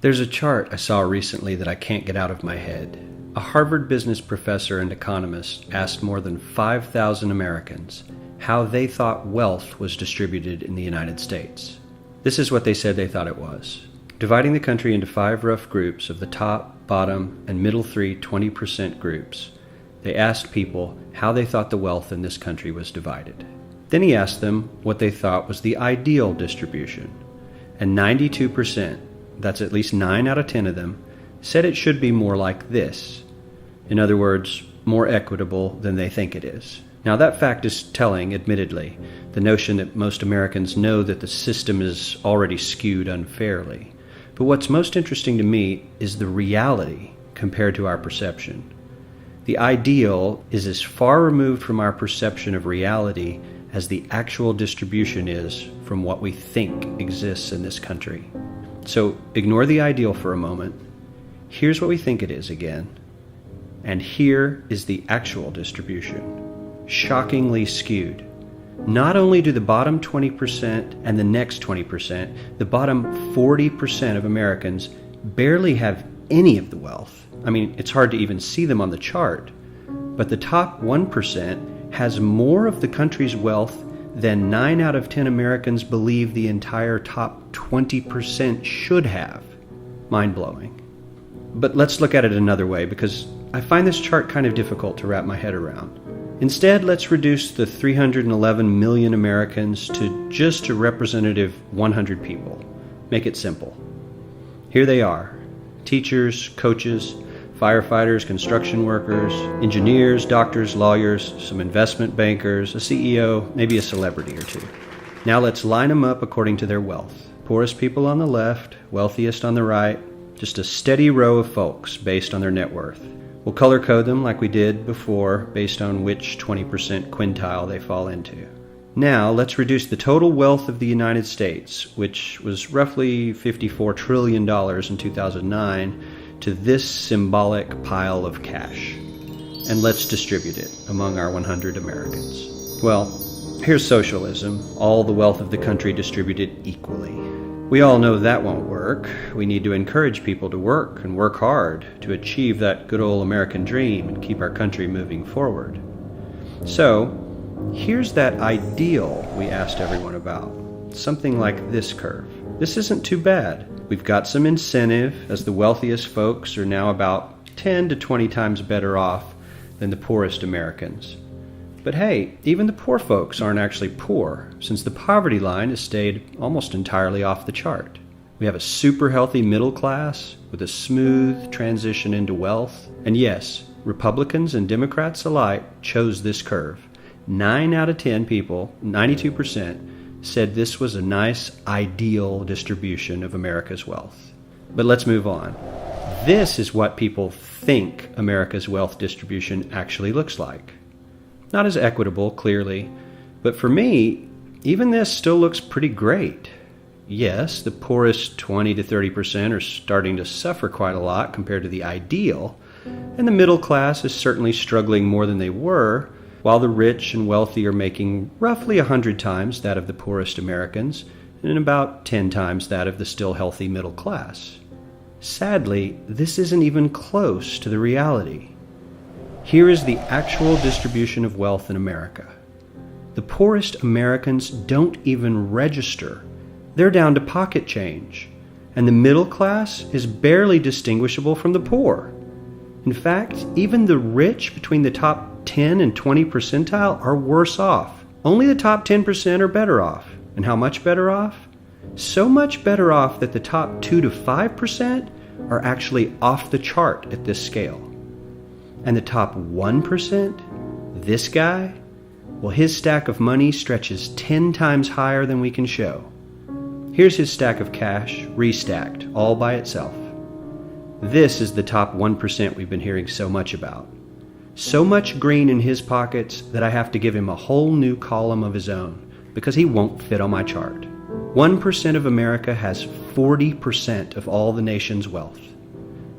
There's a chart I saw recently that I can't get out of my head. A Harvard business professor and economist asked more than 5,000 Americans how they thought wealth was distributed in the United States. This is what they said they thought it was. Dividing the country into 5 rough groups of the top, bottom, and middle 3 20% groups, they asked people how they thought the wealth in this country was divided. Then he asked them what they thought was the ideal distribution. And 92%, that's at least 9 out of 10 of them, said it should be more like this. In other words, more equitable than they think it is. Now that fact is telling, admittedly, the notion that most Americans know that the system is already skewed unfairly. But what's most interesting to me is the reality compared to our perception. The ideal is as far removed from our perception of reality as the actual distribution is from what we think exists in this country. So ignore the ideal for a moment. Here's what we think it is again. And here is the actual distribution. Shockingly skewed. Not only do the bottom 20% and the next 20%, the bottom 40% of Americans barely have any of the wealth. I mean, it's hard to even see them on the chart. But the top 1% has more of the country's wealth than 9 out of 10 Americans believe the entire top 20% should have. Mind-blowing. But let's look at it another way, because I find this chart kind of difficult to wrap my head around. Instead, let's reduce the 311 million Americans to just a representative 100 people. Make it simple. Here they are: teachers, coaches, firefighters, construction workers, engineers, doctors, lawyers, some investment bankers, a CEO, maybe a celebrity or two. Now let's line them up according to their wealth. Poorest people on the left, wealthiest on the right, just a steady row of folks based on their net worth. We'll color code them like we did before based on which 20% quintile they fall into. Now let's reduce the total wealth of the United States, which was roughly $54 trillion in 2009, to this symbolic pile of cash. And let's distribute it among our 100 Americans. Well, here's socialism, all the wealth of the country distributed equally. We all know that won't work. We need to encourage people to work and work hard to achieve that good old American dream and keep our country moving forward. So, here's that ideal we asked everyone about. Something like this curve. This isn't too bad. We've got some incentive, as the wealthiest folks are now about 10 to 20 times better off than the poorest Americans. But hey, even the poor folks aren't actually poor, since the poverty line has stayed almost entirely off the chart. We have a super healthy middle class with a smooth transition into wealth. And yes, Republicans and Democrats alike chose this curve. 9 out of 10 people, 92%, said this was a nice, ideal distribution of America's wealth. But let's move on. This is what people think America's wealth distribution actually looks like. Not as equitable, clearly, but for me, even this still looks pretty great. Yes, the poorest 20 to 30% are starting to suffer quite a lot compared to the ideal, and the middle class is certainly struggling more than they were, while the rich and wealthy are making roughly 100 times that of the poorest Americans, and about 10 times that of the still healthy middle class. Sadly, this isn't even close to the reality. Here is the actual distribution of wealth in America. The poorest Americans don't even register. They're down to pocket change, and the middle class is barely distinguishable from the poor. In fact, even the rich between the top 10 and 20 percentile are worse off. Only the top 10% are better off. And how much better off? So much better off that the top 2 to 5% are actually off the chart at this scale. And the top 1%, this guy, well, his stack of money stretches 10 times higher than we can show. Here's his stack of cash, restacked, all by itself. This is the top 1% we've been hearing so much about. So much green in his pockets that I have to give him a whole new column of his own, because he won't fit on my chart. 1% of America has 40% of all the nation's wealth.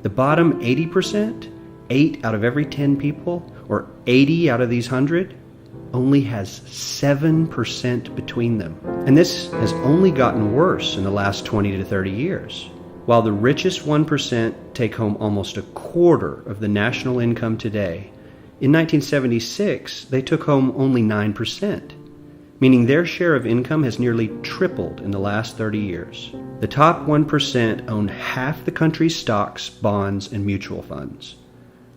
The bottom 80%, 8 out of every 10 people, or 80 out of these 100, only has 7% between them. And this has only gotten worse in the last 20 to 30 years. While the richest 1% take home almost a quarter of the national income today, in 1976 they took home only 9%, meaning their share of income has nearly tripled in the last 30 years. The top 1% own half the country's stocks, bonds, and mutual funds.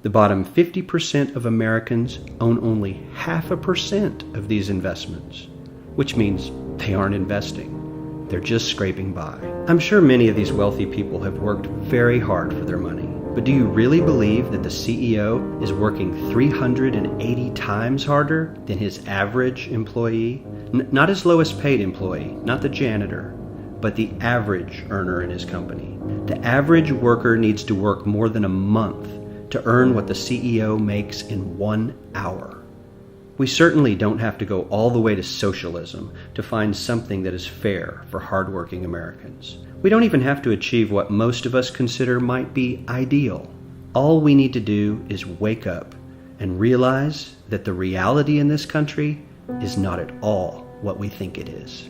The bottom 50% of Americans own only 0.5% of these investments, which means they aren't investing. They're just scraping by. I'm sure many of these wealthy people have worked very hard for their money, but do you really believe that the CEO is working 380 times harder than his average employee? Not his lowest paid employee, not the janitor, but the average earner in his company. The average worker needs to work more than a month to earn what the CEO makes in 1 hour. We certainly don't have to go all the way to socialism to find something that is fair for hardworking Americans. We don't even have to achieve what most of us consider might be ideal. All we need to do is wake up and realize that the reality in this country is not at all what we think it is.